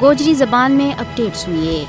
गोजरी ज़बान में अपडेट सुनिए।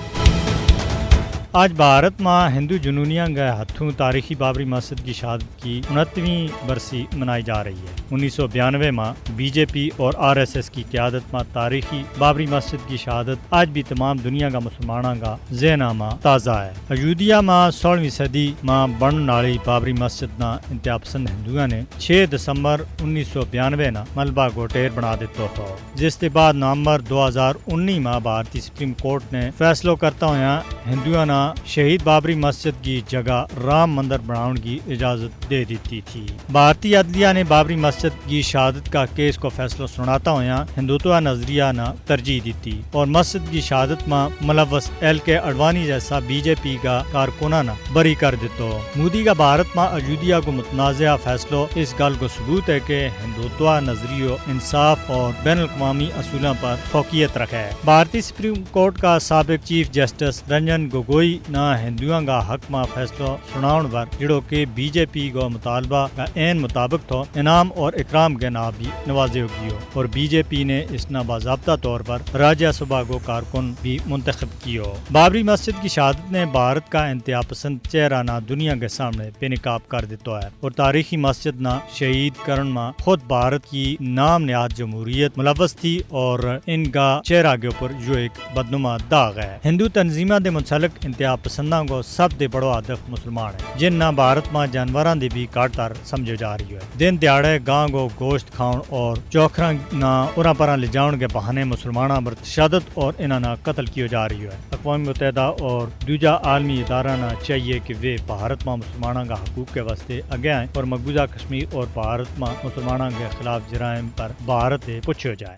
आज भारत में हिंदू जुनूनिया के हाथों तारीखी बाबरी मस्जिद की शहादत की 69वीं बरसी मनाई जा रही है। 1992 में बीजेपी और आरएसएस की क़यादत में तारीखी बाबरी मस्जिद की शहादत आज भी तमाम दुनिया का मुसलमानों का ज़हना में ताज़ा है। अयोध्या में 16वीं सदी में बनने वाली बाबरी मस्जिद ना इंतहा पसंद हिंदुओं ने 6 दिसंबर 1992 ना मलबा गोटेर बना दिता था, जिसके बाद नवंबर 2019 में भारतीय सुप्रीम कोर्ट ने फैसलो करता हुआ हिंदुओं ने शहीद बाबरी मस्जिद की जगह राम मंदिर बनाने की इजाजत दे दी थी। भारतीय अदलिया ने बाबरी मस्जिद की शहादत का केस को फैसला सुनाता हुआ हिंदुत्व नजरिया न तरजीह दी थी और मस्जिद की शहादत में मुलव्वस LK अडवाणी जैसा बीजेपी का कारकुना न बरी कर दितो। मोदी का भारत में अयोध्या को मुतनाज़ा फैसलो इस गल को सबूत है कि हिंदुत्व नजरियो इंसाफ और बैनुल अक़वामी असूलों पर फोकियत रखे है। भारतीय सुप्रीम कोर्ट का साबिक चीफ जस्टिस रंजन गोगोई ना हिंदुओं का हक में फैसलो सुनाउन पर जिड़ो के बीजेपी को मुतालबा का एन मुताबिक तो इनाम और इकराम के नाम भी नवाजे कियो और बीजेपी ने इस ना बाज़ाब्ता तौर पर राज्यसभा को कारकुन भी मुंतखब कियो। बाबरी मस्जिद की शहादत ने भारत का इंतहा पसंद चेहरा ना दुनिया के सामने बेनकाब कर देता है और तारीखी मस्जिद ना शहीद करण में खुद भारत की नाम निहाद जमहूरियत मुलव्वस थी और इनका चेहरा के ऊपर जो एक बदनुमा दाग है। हिंदू तंजीमा दे मुंसलिक इंतहा पसंदा को सब दे बड़ो हदफ मुसलमान है, जिन ना भारत में जानवरां दी भी काटतार समझे जा रही है। दिन दिहाड़े गां को गोश्त खाउन और चौखरा ना उरा परा ले जाउन के बहाने मुसलमाना पर तशद्दुद और इन्हां ना कत्ल कियो जा रही है। अक़वाम मुत्तहिदा और दूजा आलमी इदारा ना चाहिए कि वे भारत में मुसलमाना का हकूक के वास्ते आगे आए और मकबूजा कश्मीर और भारत में मुसलमाना के खिलाफ जराइम पर भारत से पूछो जाए।